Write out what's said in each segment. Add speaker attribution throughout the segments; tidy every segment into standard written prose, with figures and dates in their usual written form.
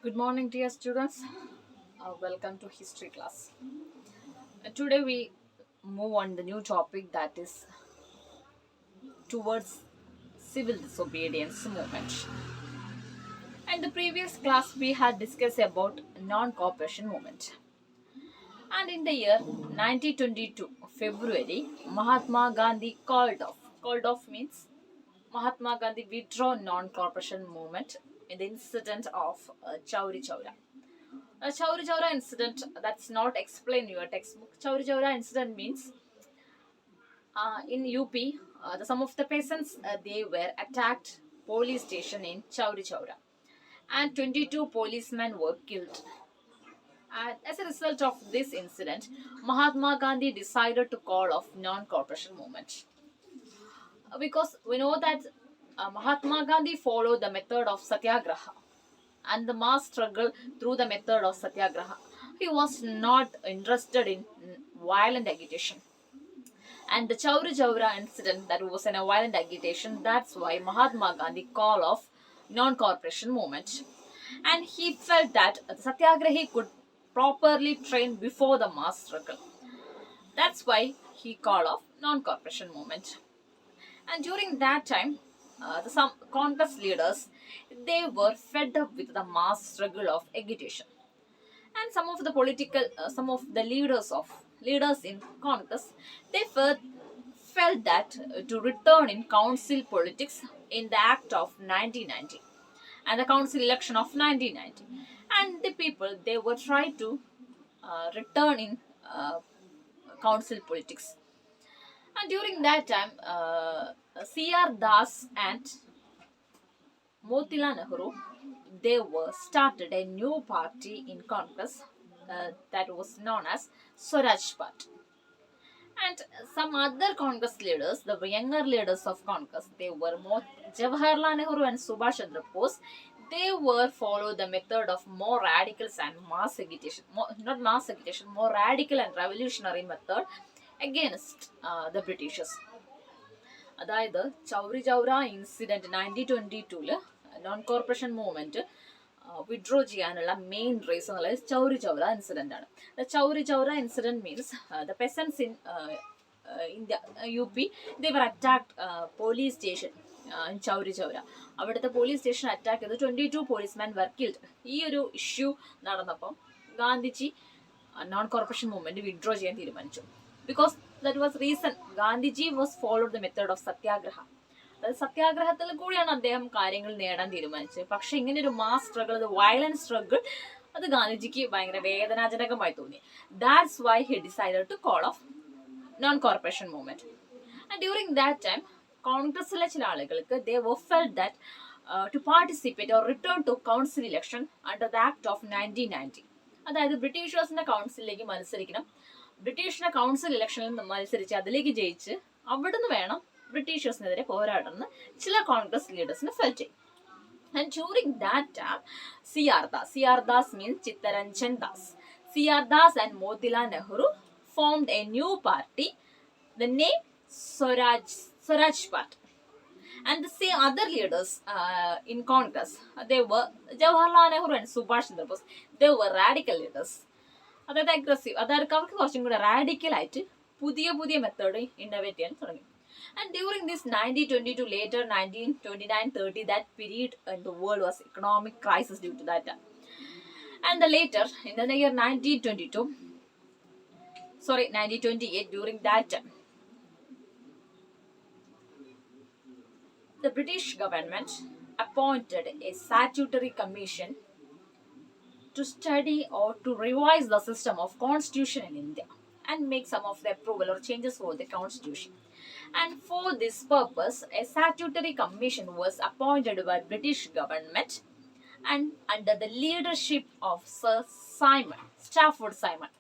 Speaker 1: Good morning, dear students. Welcome to history class. Today we move on the new topic that is towards civil disobedience movement. In the previous class, we had discussed about non-cooperation movement. And in the year 1922, February, Mahatma Gandhi called off. Called off means Mahatma Gandhi withdraw non-cooperation movement in the incident of Chauri Chaura. A Chauri Chaura incident that's not explained in your textbook. Chauri Chaura incident means in UP, some of the peasants they were attacked police station in Chauri Chaura, and 22 policemen were killed. And as a result of this incident, Mahatma Gandhi decided to call off non-cooperation movement because we know that Mahatma Gandhi followed the method of satyagraha and the mass struggle through the method of satyagraha. He was not interested in violent agitation. And the Chauri Chaura incident that was in a violent agitation, that's why Mahatma Gandhi called off non-cooperation movement. And he felt that the satyagrahi could properly train before the mass struggle. That's why he called off non-cooperation movement. And during that time, some Congress leaders they were fed up with the mass struggle of agitation, and some of the leaders in Congress they felt that to return in council politics in the Act of 1990 and the council election of 1990, and the people they were trying to return in council politics. And during that time, C.R. Das and Motilal Nehru, they were started a new party in Congress that was known as Swaraj Party. And some other Congress leaders, the younger leaders of Congress, they were more Jawaharlal Nehru and Subhash Chandra Bose. They were follow the method of more radicals and mass agitation, not mass agitation, more radical and revolutionary method against the Britishers. അതായത് Chauri Chaura incident 1922 non corporation movement withdraw ചെയ്യാനുള്ള main reason എന്നുള്ളത് Chauri Chaura incident ആണ്. Chauri Chaura incident means the പെസൻസ് in India UP there attacked police station in Chauri Chaura. അവിടുത്തെ police station attack ചെയ്ത് 22 policeman വർ killed. ഈ ഒരു issue നടന്നപ്പം Gandhiji non corporation movement withdraw ചെയ്യാൻ തീരുമാനിച്ചു. Because that was reason Gandhiji was followed the method of satyagraha. അതായത് സത്യാഗ്രഹത്തിൽ കൂടിയാണ് അദ്ദേഹം കാര്യങ്ങൾ നേടാൻ തീരുമാനിച്ചത്. പക്ഷെ ഇങ്ങനെ ഒരു മാസ് സ്ട്രഗിൾ, വയലന്റ് സ്ട്രഗിൾ, അത് ഗാന്ധിജിക്ക് ഭയങ്കര വേദനാജനകമായി തോന്നി. That's why he decided to call off non corporation movement. And during that time കോൺഗ്രസിലെ ചില ആളുകൾക്ക് they were felt that to participate or return to council election under the act of 1990. അതായത് ബ്രിട്ടീഷേഴ്സിന്റെ കൗൺസിലിലേക്ക് മത്സരിക്കണം, ബ്രിട്ടീഷിന്റെ council ഇലക്ഷനിൽ നിന്ന് മത്സരിച്ച് അതിലേക്ക് ജയിച്ച് അവിടുന്ന് വേണം ബ്രിട്ടീഷേഴ്സിനെതിരെ പോരാടുന്ന ചില കോൺഗ്രസ് ലീഡേഴ്സിന് ഫെൽറ്റ് ചെയ്യും. And during that time, C.R. Das means Chittaranjan Das. C.R. Das and Motilal Nehru formed a new party, the name Swaraj Party. And the same other leaders in Congress, they were Jawaharlal Nehru and Subhash Chandra Bose. They were radical leaders. അതായത് aggressive, അതായത് അവർക്ക് കുറച്ചും കൂടെ റാഡിക്കലായിട്ട് പുതിയ പുതിയ method innovate ചെയ്യാൻ തുടങ്ങി. And during this 1922, later 1929-30, that period in the world was economic crisis due to that. And the later, in the year 1928, during that time, the British government appointed a statutory commission to study or to revise the system of constitution in India and make some of the approval or changes for the constitution. And for this purpose, a statutory commission was appointed by British government and under the leadership of Sir Stafford Simon.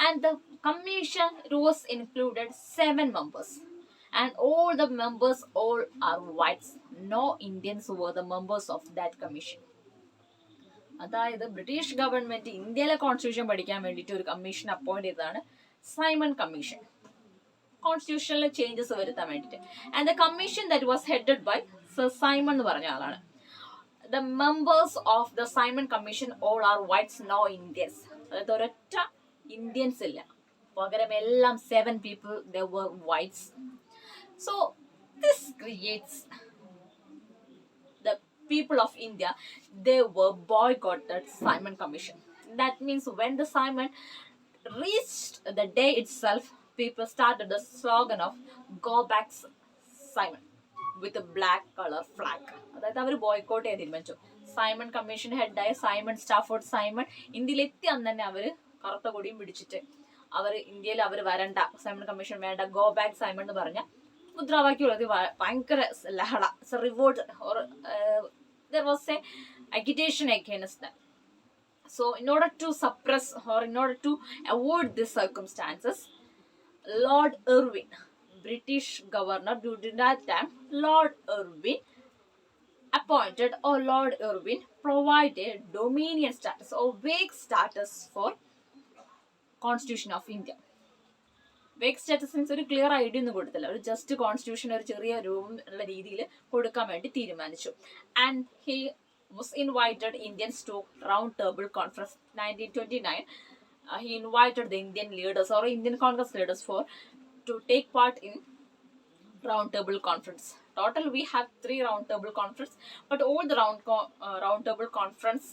Speaker 1: And the commission was included 7 members. And all the members all are whites. No Indians were the members of that commission. അതായത് British government ഇന്ത്യയിലെ constitution പഠിക്കാൻ വേണ്ടിയിട്ട് ഒരു commission appoint ചെയ്തതാണ് Simon commission, കോൺസ്റ്റിറ്റ്യൂഷനിലെ changes വരുത്താൻ വേണ്ടിയിട്ട്. And the commission that was headed by sir Simon എന്ന് പറഞ്ഞ ആളാണ്. The members of the Simon Commission all are whites, no Indians. അതായത് ഒരൊറ്റ ഇന്ത്യൻസ് ഇല്ല, പകരം എല്ലാം 7 people they were whites. So this creates the people of India, they were boycotted Simon Commission. That means when the Simon reached the day itself, people started the slogan of "Go back, Simon" with a black color flag. അതായത് അവർ boycott ചെയ്യാൻ തീരുമാനിച്ചു. Simon commission ഹെഡായ Simon Stafford Simon ഇന്ത്യയിലെത്തി അന്ന് തന്നെ അവർ കറുത്ത കൊടിയും പിടിച്ചിട്ട് അവർ ഇന്ത്യയിൽ അവർ വരണ്ട, സൈമൺ കമ്മീഷൻ വേണ്ട, ഗോ ബാക്ക് സൈമൺ എന്ന് പറഞ്ഞ മുദ്രാവാക്യമുള്ളത് ഭയങ്കര ലഹള, revolt or there was a agitation against them. So in order to suppress or in order to avoid these circumstances, Lord Irwin, British governor during that time, Lord Irwin appointed or Lord Irwin provided dominion status or vague status for Constitution of India. Vague status means ഒരു clear idea ഒന്നും കൊടുത്തില്ല, ഒരു just constitution ഒരു ചെറിയ രൂപം ഉള്ള രീതിയിൽ കൊടുക്കാൻ വേണ്ടി തീരുമാനിച്ചു. And he was invited Indians to round table conference 1929. He invited the Indian leaders or Indian Congress leaders to take part in round table conference. Total we have 3 round table conference, but all the round table conference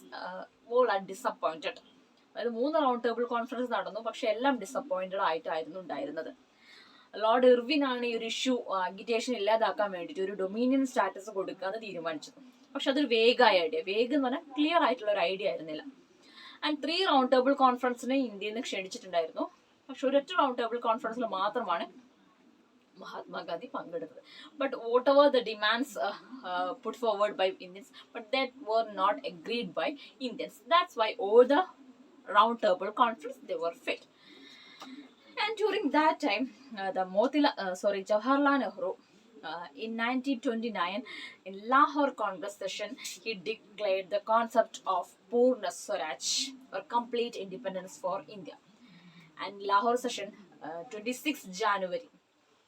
Speaker 1: all are disappointed. അതായത് 3 round table conference നടന്നു, പക്ഷെ എല്ലാം disappointed ആയിട്ടായിരുന്നു ഉണ്ടായിരുന്നത്. Lord Irwin ആണ് ഈ ഒരു issue അഗിറ്റേഷൻ ഇല്ലാതാക്കാൻ വേണ്ടിയിട്ട് ഒരു ഡൊമീനിയൻ സ്റ്റാറ്റസ് കൊടുക്കാന്ന് തീരുമാനിച്ചത്. പക്ഷെ അതൊരു വേഗായ ഐഡിയ, വേഗ് എന്ന് പറഞ്ഞാൽ ക്ലിയർ ആയിട്ടുള്ള ഒരു ഐഡിയ ആയിരുന്നില്ല. ആൻഡ് 3 റൗണ്ട് ടേബിൾ കോൺഫറൻസിനെ ഇന്ത്യയിൽ നിന്ന് ക്ഷണിച്ചിട്ടുണ്ടായിരുന്നു, പക്ഷെ ഒരൊറ്റ റൗണ്ട് ടേബിൾ കോൺഫറൻസിൽ മാത്രമാണ് മഹാത്മാഗാന്ധി പങ്കെടുത്തത്. But what ever the demands puttu forward by Indians, but that were not agreed by Indians. That's why all the round table conference they were fit. And during that time Jawaharlal Nehru in 1929 in Lahore Congress session he declared the concept of Purna Swaraj or complete independence for India. And Lahore session 26 January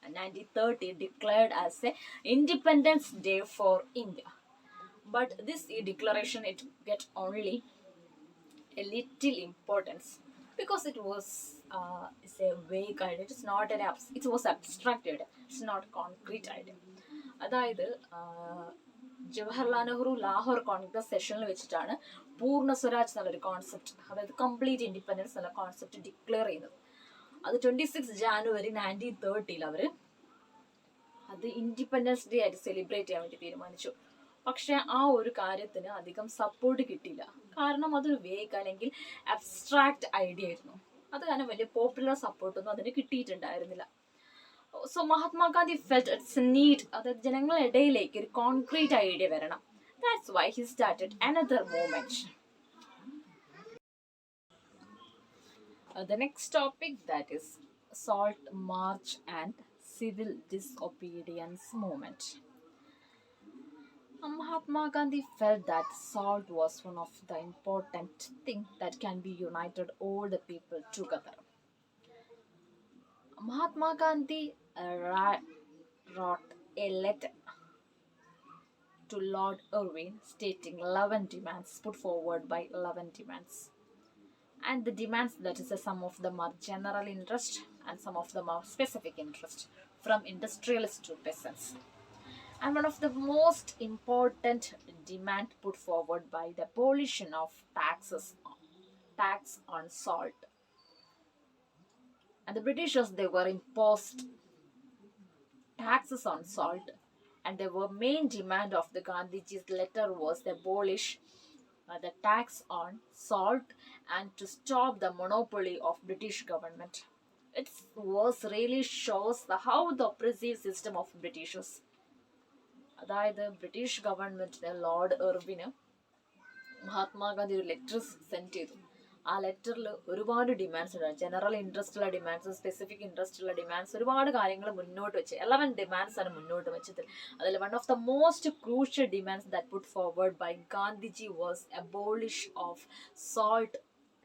Speaker 1: 1930 declared as a Independence Day for India. But this declaration it get only a little importance because it was it's a vague idea. It is not it was abstract idea. It's not concrete idea. അതായത് ജവഹർലാൽ നെഹ്റു ലാഹോർ കോൺഗ്രസ് സെഷനിൽ വെച്ചിട്ടാണ് പൂർണ്ണ സ്വരാജ് എന്നുള്ളൊരു concept, അതായത് complete independence എന്നുള്ള concept declare ചെയ്യുന്നത്. അത് 26 ജാനുവരി 1930 അവർ അത് ഇൻഡിപെൻഡൻസ് ഡേ ആയിട്ട് സെലിബ്രേറ്റ് ചെയ്യാൻ വേണ്ടി തീരുമാനിച്ചു. പക്ഷെ ആ ഒരു കാര്യത്തിന് അധികം സപ്പോർട്ട് കിട്ടിയില്ല, കാരണം അതൊരു വേഗ് അല്ലെങ്കിൽ അബ്സ്ട്രാക്ട് ഐഡിയ ആയിരുന്നു. അത് കാരണം വലിയ പോപ്പുലർ സപ്പോർട്ടൊന്നും അതിന് കിട്ടിയിട്ടുണ്ടായിരുന്നില്ല. So Mahatma Gandhi felt its need, അതായത് ജനങ്ങളുടെ ഇടയിലേക്ക് ഒരു കോൺക്രീറ്റ് ഐഡിയ വരണം. That's why he started another movement. The next topic, that is Salt March and Civil Disobedience Movement. Mahatma Gandhi felt that salt was one of the important things that can be united all the people together. Mahatma Gandhi wrote a letter to Lord Irwin stating 11 demands, put forward by 11 demands. And the demands, that is, some of them are general interest and some of them are specific interest, from industrialists to peasants. And one of the most important demand put forward by the abolition of tax on salt. And the Britishers, they were imposed taxes on salt, and the main demand of the Gandhiji's letter was to abolish the tax on salt and to stop the monopoly of British government. It was really shows how the oppressive system of Britishers. അതായത് British ഗവൺമെന്റിന് Lord ഇർവിന് Mahatma Gandhi ഒരു letter send ചെയ്തു. ആ ലെറ്ററിൽ ഒരുപാട് demands ഉണ്ടായിരുന്നു. General interest ഉള്ള demands, specific interest ഉള്ള demands, ഒരുപാട് കാര്യങ്ങൾ മുന്നോട്ട് വെച്ച് 11 ഡിമാൻഡ്സ് ആണ് മുന്നോട്ട് വെച്ചത്. അതിൽ one of the most crucial demands that put forward by Gandhiji was abolish of salt,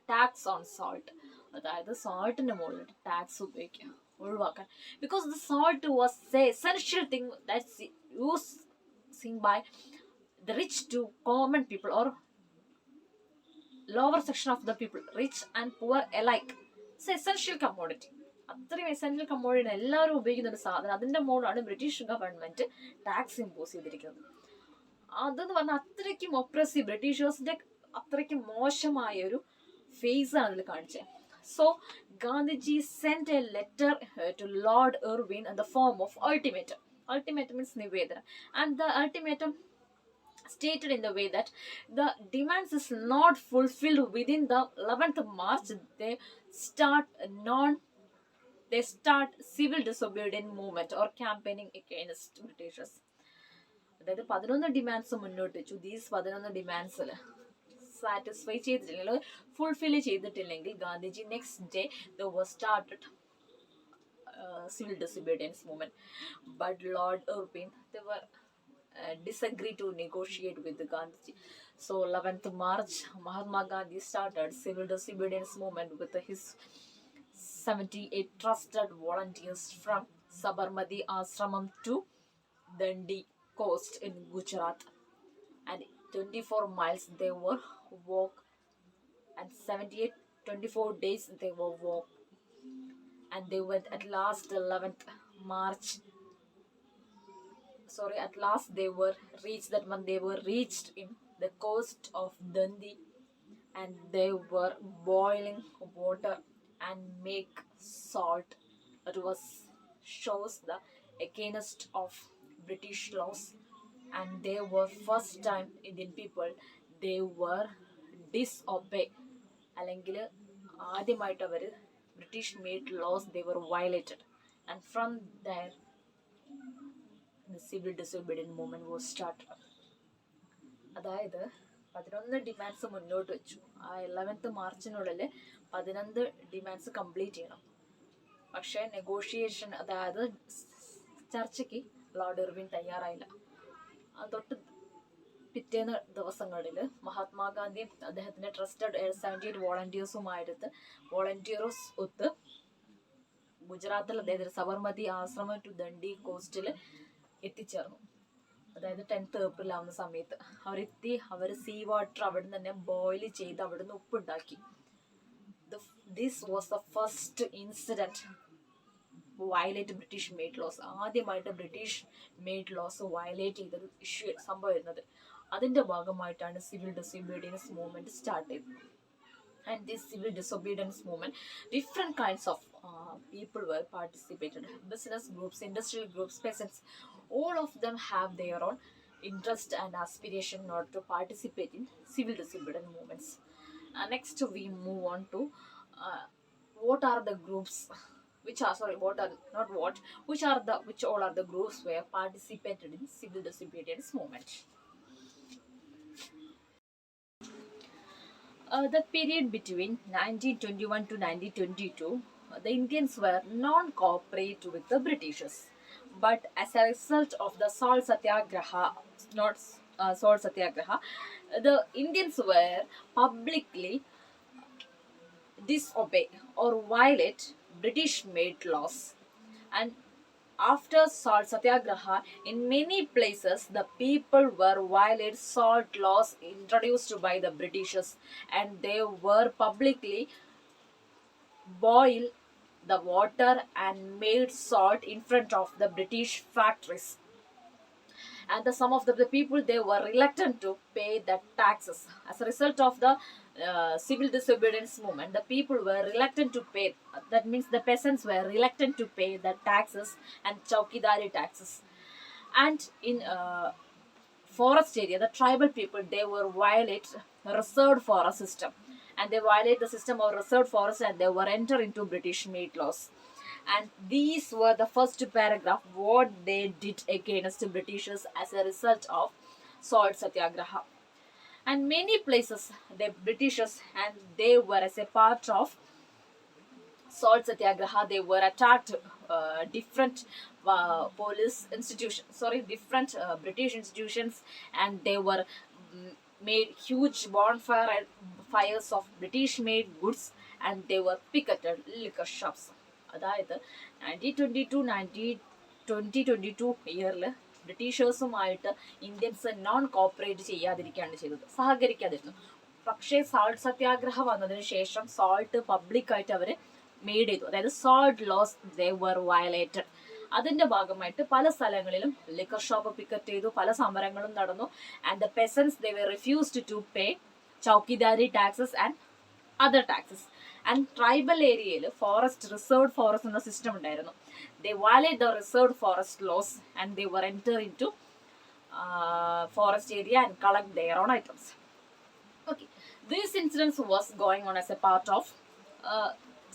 Speaker 1: tax on salt. അതായത് സോൾട്ടിന് മുകളിൽ ടാക്സ് ഉപയോഗിക്കുക, ഒഴിവാക്കാൻ. Because the salt was a essential thing that's using by the rich to common people or lower section of the people, rich and poor alike. It's essential commodity. അത്രയും essential commodity എല്ലാവരും ഉപയോഗിക്കുന്ന ഒരു സാധനം, അതിൻ്റെ മുകളിലാണ് British government tax impose ചെയ്തിരിക്കുന്നത്. അതെന്ന് പറഞ്ഞാൽ അത്രയ്ക്കും ഒപ്രസീവ്, ബ്രിട്ടീഷേഴ്സിന്റെ അത്രയ്ക്കും മോശമായ ഒരു ഫേസ് ആണ് അതിൽ കാണിച്ചത്. So Gandhiji sent a letter to Lord Irwin in the form of ultimatum. Ultimatum means നിവേദനം. And the ultimatum stated in the way that the demands is not fulfilled within the 11th March, they start civil disobedience movement or campaigning against Britishers. അതായത് 11 demands മുന്നോട്ട് വെച്ചു. These 11 ഡിമാൻഡ്സിൽ satisfy ചെയ്തിട്ടില്ലെങ്കിൽ, fulfil ചെയ്തിട്ടില്ലെങ്കിൽ, Gandhiji next day the was started civil disobedience movement. But Lord Irvin, they were disagree to negotiate with Gandhi. So 11th March, Mahatma Gandhi started civil disobedience movement with his 78 trusted volunteers from Sabarmati Ashramam to Dandi coast in Gujarat. And 24 miles they were walk, and 78 24 days they were walk. And they went at last 11th March. At last they were reached that month. They were reached in the coast of Dandi, and they were boiling water and make salt. It was shows the against of British laws, and they were first time Indian people they were disobey. അല്ലെങ്കിൽ ആദ്യമായിട്ട് അവർ British made laws they were violated, and from there the civil disobedience movement was started. അതായത് 11 demands മുന്നോട്ട് വെച്ചു. ആ 11th മാർച്ചിനുള്ളിൽ 11 demands complete ചെയ്യണം. പക്ഷേ negotiation, അതായത് ചർച്ചയ്ക്ക് ലോർഡ് ഇർവിൻ തയ്യാറായില്ല. തൊട്ട് പിറ്റേന്ന് ദിവസങ്ങളിൽ മഹാത്മാഗാന്ധിയും അദ്ദേഹത്തിന്റെ ട്രസ്റ്റഡ് 78 വോളണ്ടിയേഴ്സ് ഒത്ത് ഗുജറാത്തിൽ അദ്ദേഹത്തിന് സബർമതി ആശ്രമം ടു ദണ്ഡി കോസ്റ്റിൽ എത്തിച്ചേർന്നു. അതായത് 10th ഏപ്രിൽ ആവുന്ന സമയത്ത് അവരെത്തി. അവർ സീ വാട്ടർ അവിടെ നിന്ന് തന്നെ ബോയിൽ ചെയ്ത് അവിടുന്ന് ഉപ്പുണ്ടാക്കി. This was the first incident violate British made laws. ആദ്യമായിട്ട് ബ്രിട്ടീഷ് മെയ്ഡ് ലോസ് വയലേറ്റ് ചെയ്തൊരു ഇഷ്യൂ സംഭവം വരുന്നത്. അതിൻ്റെ ഭാഗമായിട്ടാണ് സിവിൽ ഡിസോബീഡിയൻസ് മൂവ്മെന്റ് സ്റ്റാർട്ട് ചെയ്തത്. And this civil disobedience movement, different kinds of people were participated. Business groups, industrial groups, peasants, all of them have their own interest and aspiration in order to participate in civil disobedience movements. Next we move on to what are the groups which are which all are the groups were participated in civil disobedience movement. The period between 1921 to 1922, the Indians were non-cooperative with the Britishers. But as a result of the Salt Satyagraha, the Indians were publicly disobey or violate British-made laws. And after Salt Satyagraha, in many places the people were violate salt laws introduced by the Britishers, and they were publicly boil the water and made salt in front of the British factories. And some of the people they were reluctant to pay the taxes. As a result of the civil disobedience movement, the people were reluctant to pay. That means the peasants were reluctant to pay the taxes and chowkidari taxes. And in forest area, the tribal people they were violate reserved forest system, and they violate the system of reserved forest, and they were enter into British made laws. And these were the first paragraph what they did against the Britishers as a result of Salt Satyagraha. And many places the Britishers, and they were as a part of Salt Satyagraha, they were attacked different different British institutions, and they were made huge bonfires of British made goods, and they were picketed liquor shops. അതായത് 2022 ഇയറിൽ ബ്രിട്ടീഷേഴ്സുമായിട്ട് Indians non cooperate ചെയ്യാതിരിക്കുകയാണ് ചെയ്തത്, സഹകരിക്കാതിരുന്നു. പക്ഷേ salt സത്യാഗ്രഹം വന്നതിന് ശേഷം salt പബ്ലിക്കായിട്ട് അവർ made ചെയ്തു. അതായത് സാൾട്ട് ലോസ് ദേ വർ വയലേറ്റഡ്. അതിന്റെ ഭാഗമായിട്ട് പല സ്ഥലങ്ങളിലും ലിക്കർ ഷോപ്പ് പിക്കറ്റ് ചെയ്തു, പല സമരങ്ങളും നടന്നു. And the peasants they were refused to pay chowkidari taxes and other taxes. And tribal ഏരിയയിൽ ഫോറസ്റ്റ്, റിസർവ്ഡ് ഫോറസ്റ്റ് എന്ന സിസ്റ്റം ഉണ്ടായിരുന്നു. They violate the reserved forest laws and they were enter in to forest area and collect their own items. Okay, this incident was going on as a part of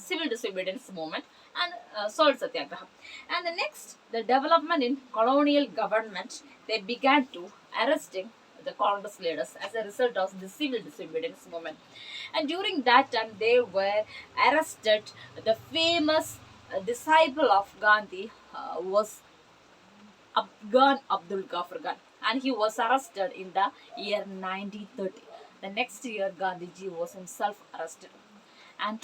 Speaker 1: civil disobedience movement and salt satyagraha. And the next, the development in colonial government, they began to arresting the Congress leaders as a result of the civil disobedience movement. And during that time, they were arrested. The famous disciple of Gandhi was Afghan Abdul Ghaffar Khan, and he was arrested in the year 1930. The next year, Gandhiji was himself arrested, and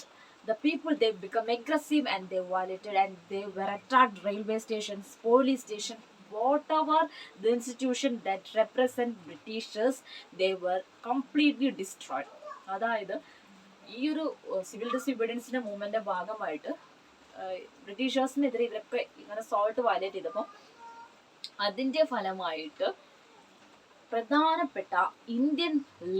Speaker 1: the people, they become aggressive and they violated and they were attacked railway stations, police station, whatever the institution that represent Britishers, they were completely destroyed. അതായത് ഈ ഒരു civil ഡിസൊബീഡിയൻസിന്റെ മൂവ്മെന്റിന്റെ ഭാഗമായിട്ട് ബ്രിട്ടീഷേഴ്സിനെതിരെ ഇവരൊക്കെ ഇങ്ങനെ salt violate ചെയ്തപ്പോൾ അതിന്റെ ഫലമായിട്ട് പ്രധാനപ്പെട്ട ഇന്ത്യൻ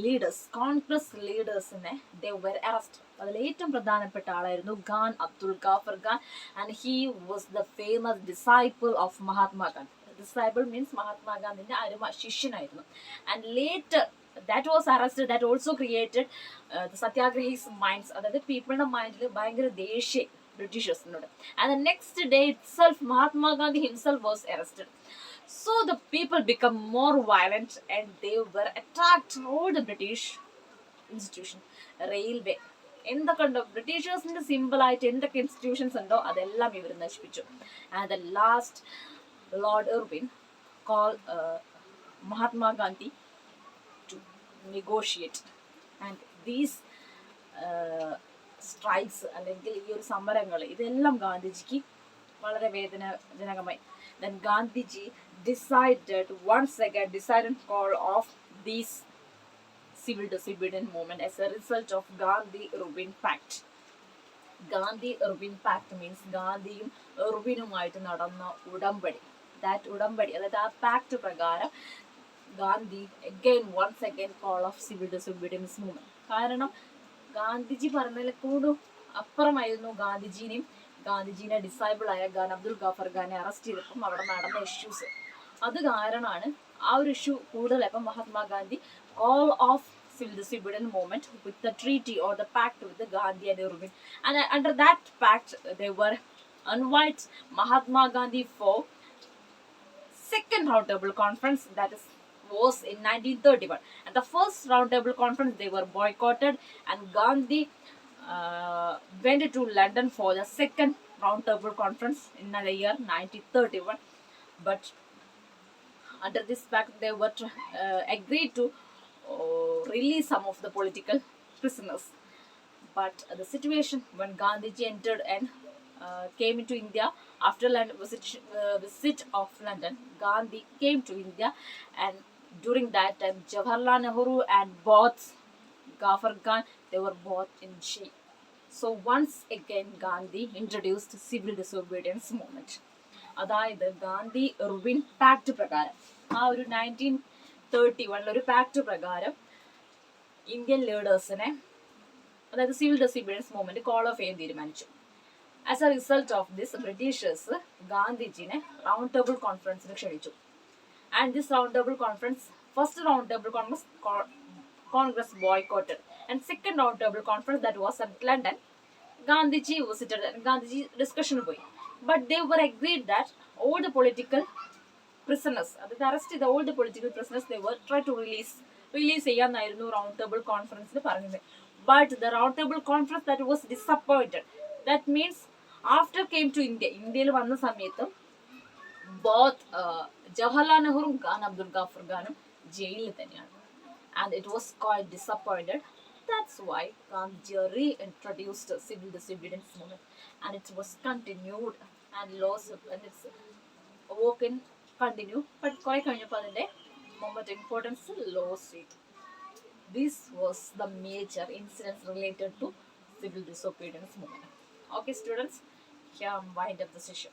Speaker 1: ലീഡേഴ്സ്, കോൺഗ്രസ് ലീഡേഴ്സിനെ ദേ വർ അറസ്റ്റ്. അതിൽ ഏറ്റവും പ്രധാനപ്പെട്ട ആളായിരുന്നു Khan Abdul Ghaffar Khan, and he was the famous disciple of Mahatma Gandhi. Disciple means മഹാത്മാഗാന്ധിന്റെ ശിഷ്യനായിരുന്നു. And later that was arrested, that also created the satyagrahis minds, അതായത് പീപ്പിളുടെ മൈൻഡിൽ ഭയങ്കര ദേഷ്യം ബ്രിട്ടീഷേഴ്സിനോട്. And the next day itself, Mahatma Gandhi himself was arrested. So the people become more violent and they were attacked all the British institution, railway, എന്തൊക്കെയുണ്ടോ ബ്രിട്ടീഷേഴ്സിന്റെ simple ആയിട്ട് എന്തൊക്കെ institutions ഉണ്ടോ അതെല്ലാം ഇവർ നശിപ്പിച്ചു. And the last, Lord Irwin call Mahatma Gandhi to negotiate, and these strikes അല്ലെങ്കിൽ ഈ ഒരു സമരങ്ങൾ ഇതെല്ലാം ഗാന്ധിജിക്ക് വളരെ വേദനാജനകമായി. Then Gandhiji decided once again call off these civil disobedience movement as a result of Gandhi-Irvin Pact. Gandhi-Irvin Pact means ഗാന്ധിയും ഇർവിനുമായിട്ട് നടന്ന ഉടമ്പടി. That ഉടമ്പടി, അതായത് ആ പാക്ട് പ്രകാരം Gandhi once again call off civil disobedience movement. കാരണം ഗാന്ധിജി പറഞ്ഞതിൽ കൂടും അപ്പുറമായിരുന്നു ഗാന്ധിജീനെ ഡിസൈബിൾ ആയ ഖാൻ അബ്ദുൽ ഗാഫർ ഖാനെ അറസ്റ്റ് ചെയ്തപ്പം അവിടെ നടന്ന ഇഷ്യൂസ്. അത് കാരണമാണ് ആ ഒരു ഇഷ്യൂ കൂടുതലായപ്പം Mahatma Gandhi call off civil disobedience movement with the treaty or the pact with the Gandhi and Irvin. And under that pact, they were invite Mahatma Gandhi for second roundtable conference, that was in 1931. And the first roundtable conference, they were boycotted, and Gandhi went to London for the second roundtable conference in the year 1931. But under this pact, they were agreed to release some of the political prisoners. But the situation when Gandhiji entered and came into India after visit of London, Gandhi came to India, and during that time Jawaharlal Nehru and both Ghaffar Khan, they were both in jail. So once again Gandhi introduced civil disobedience movement. അതായത് Gandhi Irwin pact പ്രകാരം ആ ഒരു 1931 ഒരു pact പ്രകാരം Indian ലീഡേഴ്സിനെ, അതായത് civil disobedience movement call off ചെയ്യാൻ തീരുമാനിച്ചു. As a result of this, ബ്രിട്ടീഷേഴ്സ് ഗാന്ധിജിനെ റൗണ്ട് ടേബിൾ കോൺഫറൻസിന് ക്ഷണിച്ചു. And this round table conference, first round table conference Congress boycotted, and second round table conference, that was at London, Gandhiji visited and Gandhiji discussion boy. But they were agreed that all the political prisoners, the arrested all the political prisoners, they were try to release ചെയ്യാന്നായിരുന്നു round table കോൺഫറൻസിൽ പറഞ്ഞത്. But the round table conference, that was disappointed. That means after came to ഇന്ത്യയിൽ വന്ന സമയത്ത് both Jawaharlal നെഹ്റുവും Khan Abdul Ghaffar ഖാനും ജയിലിൽ തന്നെയാണ്. And it was quite disappointed. That's why Gandhi reintroduced civil disobedience movement, and it was continued and lost, and it's awoken continue but കുറെ കഴിഞ്ഞപ്പോൾ അതിൻ്റെ moment importance loss ചെയ്തു. This was the major incidents related to civil disobedience movement. Okay, students, here wind up the session.